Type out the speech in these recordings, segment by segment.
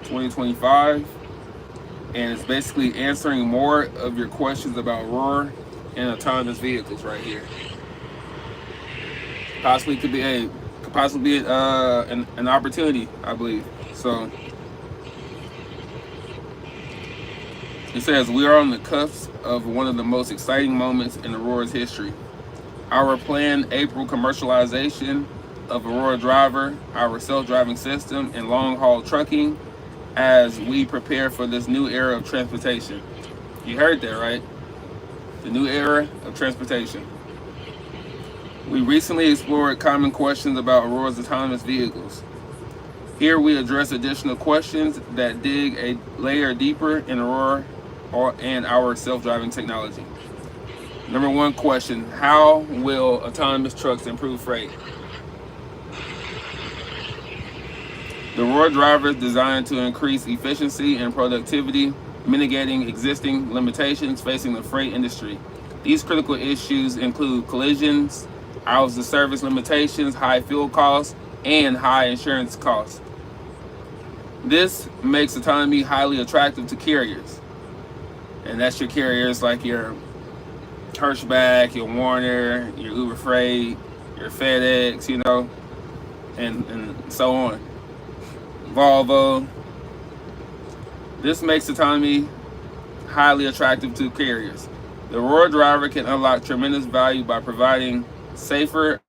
2025, and it's basically answering more of your questions about Aurora and autonomous vehicles right here. Possibly could possibly be an opportunity, I believe. So it says we are on the cusp of one of the most exciting moments in Aurora's history. Our planned April commercialization of Aurora Driver, our self-driving system, and long-haul trucking as we prepare for this new era of transportation. You heard that, right? The new era of transportation. We recently explored common questions about Aurora's autonomous vehicles. Here we address additional questions that dig a layer deeper in Aurora and our self-driving technology. Number one question, how will autonomous trucks improve freight? The Aurora Driver is designed to increase efficiency and productivity, mitigating existing limitations facing the freight industry. These critical issues include collisions, hours of service limitations, high fuel costs, and high insurance costs. This makes autonomy highly attractive to carriers. And that's your carriers like your Hirschbach, your Warner, your Uber Freight, your FedEx, and so on. Volvo. This makes autonomy highly attractive to carriers. The Aurora Driver can unlock tremendous value by providing safer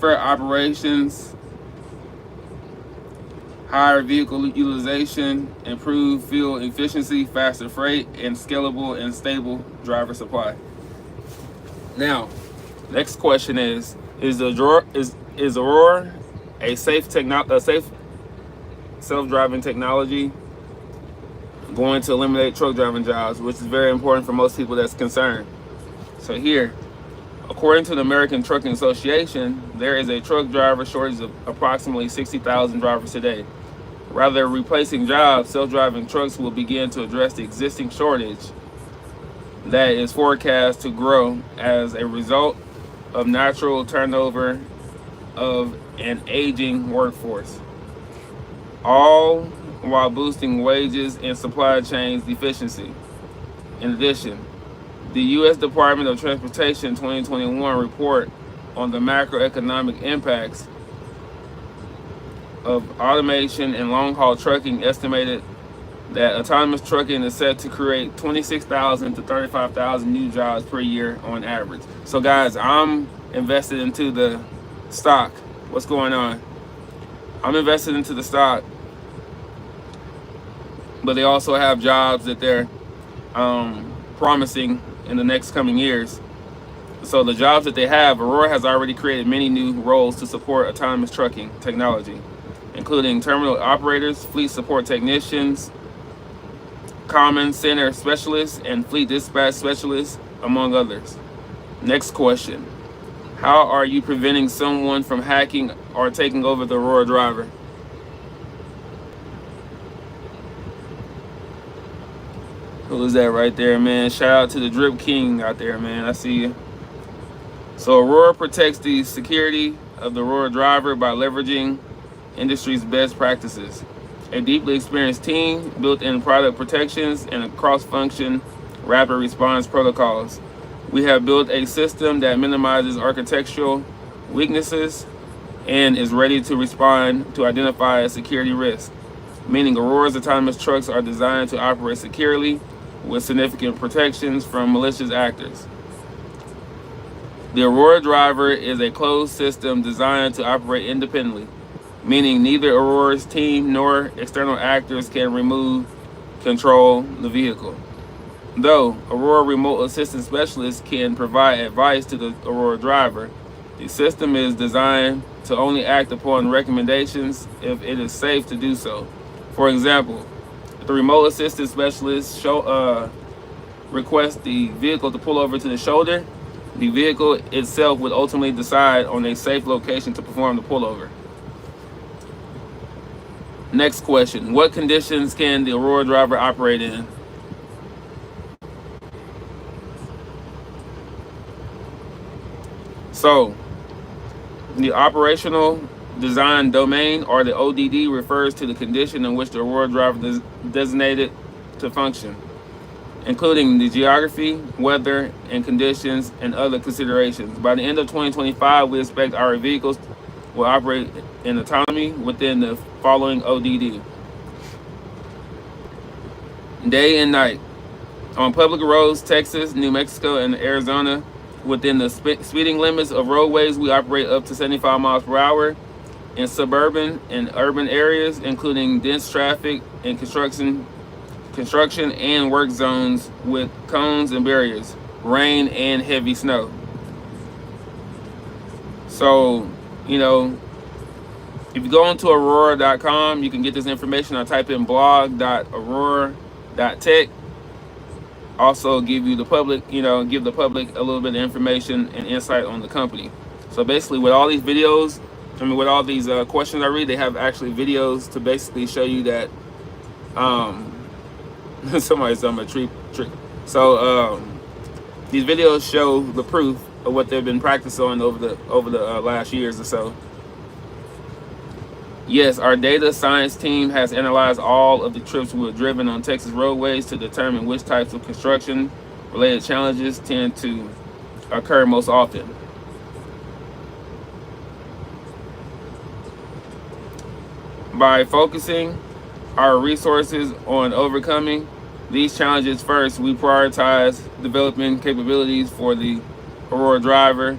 operations, higher vehicle utilization, improved fuel efficiency, faster freight, and scalable and stable driver supply. Now, next question is Aurora a safe self-driving technology going to eliminate truck driving jobs, which is very important for most people that's concerned. So here, according to the American Trucking Association, there is a truck driver shortage of approximately 60,000 drivers today. Rather than replacing jobs, self-driving trucks will begin to address the existing shortage that is forecast to grow as a result of natural turnover of an aging workforce, all while boosting wages and supply chains efficiency. In addition, the U.S. Department of Transportation 2021 report on the macroeconomic impacts of automation and long-haul trucking estimated that autonomous trucking is set to create 26,000 to 35,000 new jobs per year on average. So guys, I'm invested into the stock. What's going on? I'm invested into the stock, but they also have jobs that they're promising in the next coming years. So the jobs that they have, Aurora has already created many new roles to support autonomous trucking technology, including terminal operators, fleet support technicians, common center specialists, and fleet dispatch specialists, among others. Next question. How are you preventing someone from hacking or taking over the Aurora Driver? Who is that right there, man? Shout out to the Drip King out there, man. I see you. So Aurora protects the security of the Aurora Driver by leveraging industry's best practices. A deeply experienced team, built-in product protections, and a cross-function rapid response protocols. We have built a system that minimizes architectural weaknesses and is ready to respond to identify a security risk, meaning Aurora's autonomous trucks are designed to operate securely with significant protections from malicious actors. The Aurora Driver is a closed system designed to operate independently, meaning neither Aurora's team nor external actors can remove, control the vehicle. Though Aurora Remote Assistant Specialists can provide advice to the Aurora Driver, the system is designed to only act upon recommendations if it is safe to do so. For example, if the Remote Assistant Specialist requests the vehicle to pull over to the shoulder, the vehicle itself would ultimately decide on a safe location to perform the pullover. Next question. What conditions can the Aurora Driver operate in? So, The operational design domain, or the ODD, refers to the condition in which the Aurora driver is designated to function, including the geography, weather, and conditions, and other considerations. By the end of 2025, we expect our vehicles will operate in autonomy within the following ODD. Day and night. On public roads, Texas, New Mexico, and Arizona, within the speeding limits of roadways, we operate up to 75 miles per hour. In suburban and urban areas, including dense traffic and construction and work zones with cones and barriers, rain and heavy snow. So, if you go onto aurora.com, you can get this information. I type in blog.aurora.tech. Also give the public a little bit of information and insight on the company. So basically, with all these videos, with all these questions I read, they have actually videos to basically show you that somebody's done a trick. So these videos show the proof of what they've been practicing on over the last years or so. Yes, our data science team has analyzed all of the trips we have driven on Texas roadways to determine which types of construction-related challenges tend to occur most often. By focusing our resources on overcoming these challenges first, we prioritize developing capabilities for the Aurora driver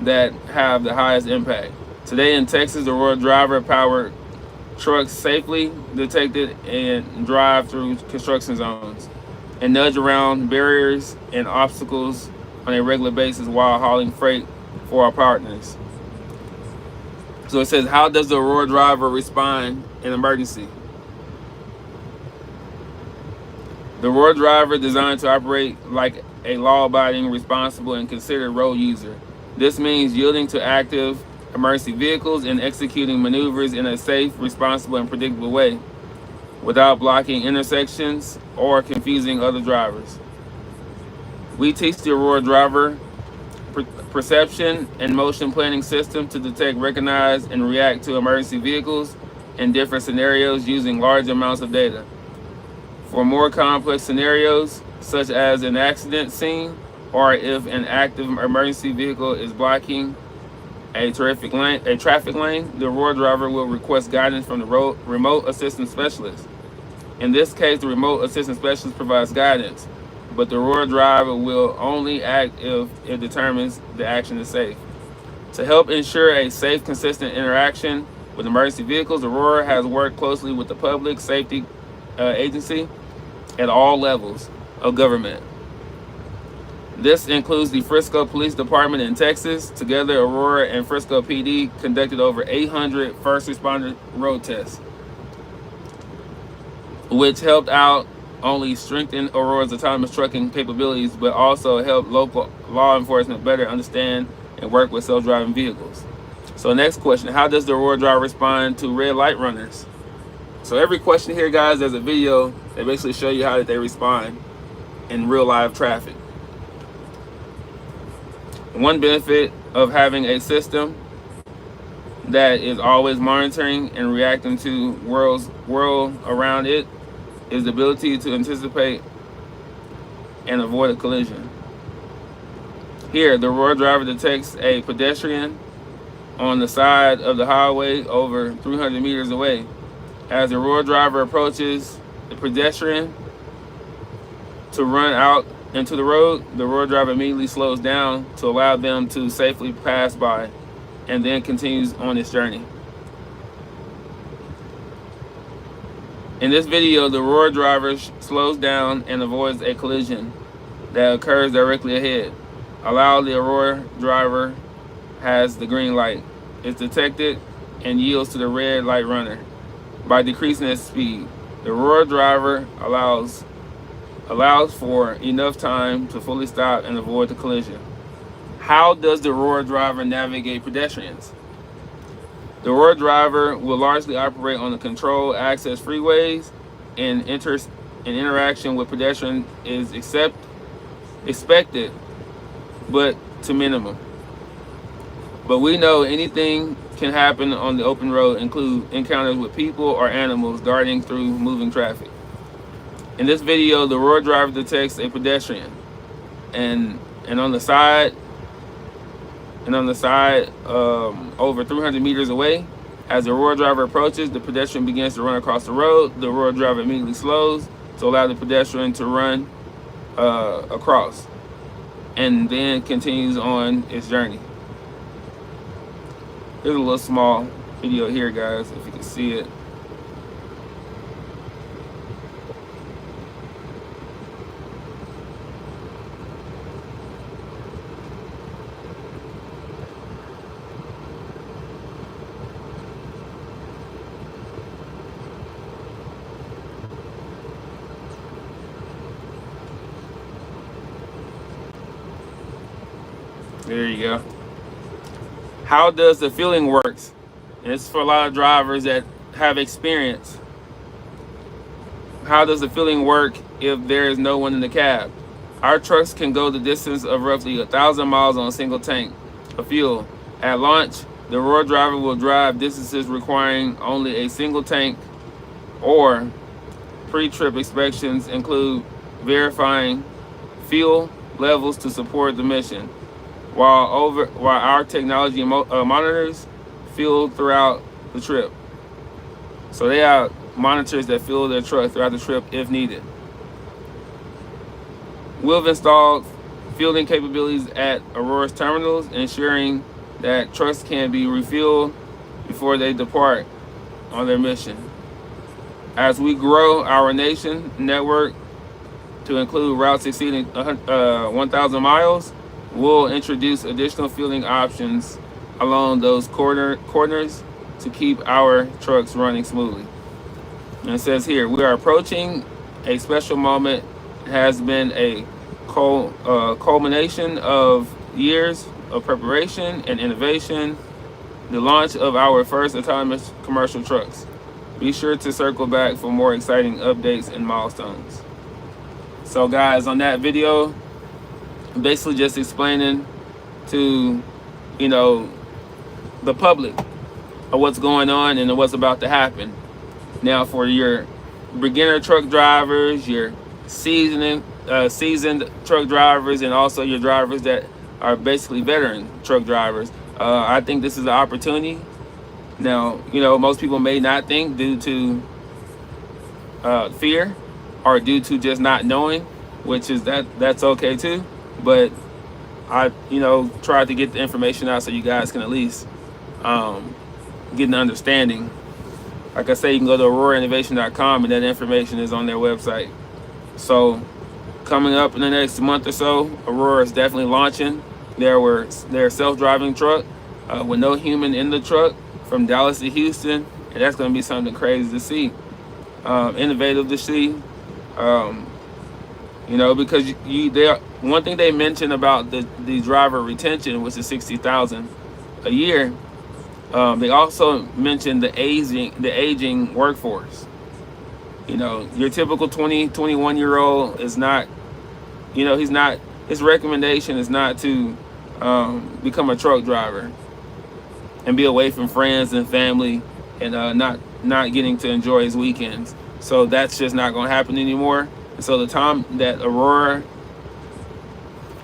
that have the highest impact. Today in Texas, the Aurora driver-powered trucks safely detected and drive through construction zones and nudge around barriers and obstacles on a regular basis while hauling freight for our partners. So it says, how does the Aurora driver respond in emergency? The Aurora driver is designed to operate like a law-abiding, responsible, and considered road user. This means yielding to active emergency vehicles and executing maneuvers in a safe, responsible, and predictable way without blocking intersections or confusing other drivers. We teach the Aurora driver perception and motion planning system to detect, recognize, and react to emergency vehicles in different scenarios using large amounts of data. For more complex scenarios, such as an accident scene or if an active emergency vehicle is blocking a traffic lane, the Aurora driver will request guidance from the remote assistance specialist. In this case, the remote assistance specialist provides guidance, but the Aurora driver will only act if it determines the action is safe. To help ensure a safe, consistent interaction with emergency vehicles, Aurora has worked closely with the public safety agency at all levels of government. This includes the Frisco Police Department in Texas. Together, Aurora and Frisco PD conducted over 800 first responder road tests, which helped out only strengthen Aurora's autonomous trucking capabilities, but also help local law enforcement better understand and work with self-driving vehicles. So next question, how does the Aurora driver respond to red light runners? So every question here, guys, there's a video that basically show you how they respond in real live traffic. One benefit of having a system that is always monitoring and reacting to world around it is the ability to anticipate and avoid a collision. Here, the Aurora driver detects a pedestrian on the side of the highway over 300 meters away. As the Aurora driver approaches the pedestrian to run out into the road, the Aurora driver immediately slows down to allow them to safely pass by and then continues on its journey. In this video, the Aurora driver slows down and avoids a collision that occurs directly ahead. Allow the Aurora driver has the green light. It's detected and yields to the red light runner. By decreasing its speed, the Aurora driver allows for enough time to fully stop and avoid the collision. How does the Aurora driver navigate pedestrians? The Aurora driver will largely operate on the controlled access freeways, and interaction with pedestrians is expected, but to minimum. But we know anything can happen on the open road, include encounters with people or animals darting through moving traffic. In this video, the Aurora driver detects a pedestrian, and and on the side, over 300 meters away. As the Aurora driver approaches, the pedestrian begins to run across the road. The Aurora driver immediately slows to allow the pedestrian to run across, and then continues on its journey. Here's a little small video here, guys, if you can see it. There you go. How does the fueling works? And it's for a lot of drivers that have experience. How does the fueling work if there is no one in the cab? Our trucks can go the distance of roughly 1,000 miles on a single tank of fuel. At launch, the Aurora driver will drive distances requiring only a single tank, or pre-trip inspections include verifying fuel levels to support the mission, while our technology monitors fuel throughout the trip. So they have monitors that fuel their truck throughout the trip if needed. We've installed fueling capabilities at Aurora's terminals, ensuring that trucks can be refueled before they depart on their mission. As we grow our nation network to include routes exceeding 1,000 miles, we'll introduce additional fueling options along those corners to keep our trucks running smoothly. And it says here, we are approaching a special moment. It has been a culmination of years of preparation and innovation, the launch of our first autonomous commercial trucks. Be sure to circle back for more exciting updates and milestones. So guys, on that video, basically just explaining to, the public of what's going on and what's about to happen. Now, for your beginner truck drivers, your seasoned truck drivers, and also your drivers that are basically veteran truck drivers, I think this is an opportunity. Now, most people may not think due to fear or due to just not knowing, which is that's okay too. But I, tried to get the information out so you guys can at least get an understanding. Like I say, you can go to AuroraInnovation.com, and that information is on their website. So coming up in the next month or so, Aurora is definitely launching their self-driving truck with no human in the truck from Dallas to Houston, and that's going to be something crazy to see, innovative to see. Because one thing they mentioned about the driver retention, which is 60,000 a year. They also mentioned the aging workforce. Your typical 21-year-old is not, his recommendation is not to become a truck driver and be away from friends and family and not getting to enjoy his weekends. So that's just not going to happen anymore. And so the time that Aurora,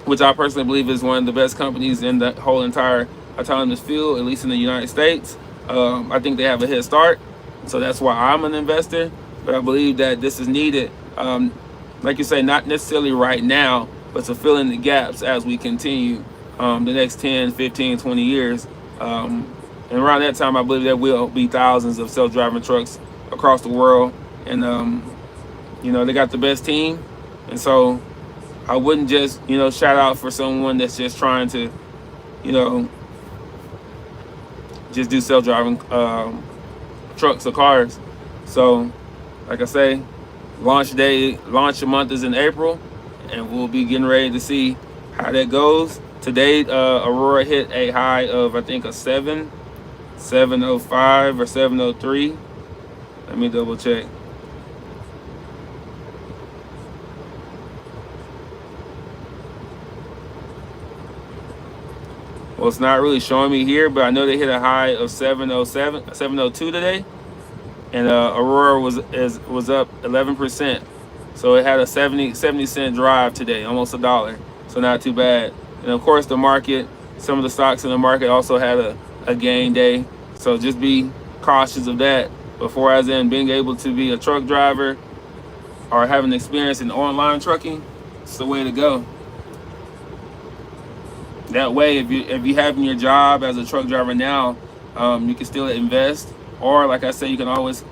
which I personally believe is one of the best companies in the whole entire autonomous field, at least in the United States, I think they have a head start. So that's why I'm an investor. But I believe that this is needed, like you say, not necessarily right now, but to fill in the gaps as we continue the next 10, 15, 20 years. And around that time, I believe there will be thousands of self-driving trucks across the world. And, they got the best team. And so I wouldn't just, shout out for someone that's just trying to, just do self-driving trucks or cars. So, like I say, launch month is in April, and we'll be getting ready to see how that goes. Today, Aurora hit a high of, I think, a 705 or 703. Let me double check. Well, it's not really showing me here, but I know they hit a high of 707, 702 today, and Aurora was up 11%. So it had a 70 cent drive today, almost $1. So not too bad. And of course, the market, some of the stocks in the market also had a gain day. So just be cautious of that. Before, as in being able to be a truck driver or having experience in online trucking, it's the way to go. That way, if you having your job as a truck driver now, you can still invest, or like I said, you can always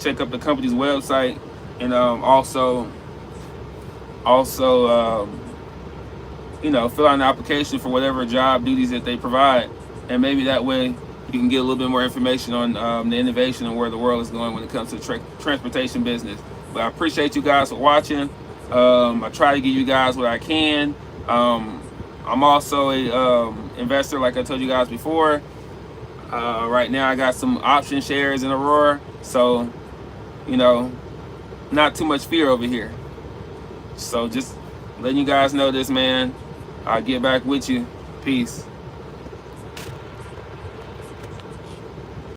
check up the company's website and also fill out an application for whatever job duties that they provide, and maybe that way you can get a little bit more information on the innovation and where the world is going when it comes to transportation business. But I appreciate you guys for watching. I try to give you guys what I can. I'm also a investor, like I told you guys before. Right now I got some option shares in Aurora, so not too much fear over here. So just letting you guys know this, man. I'll get back with you. Peace.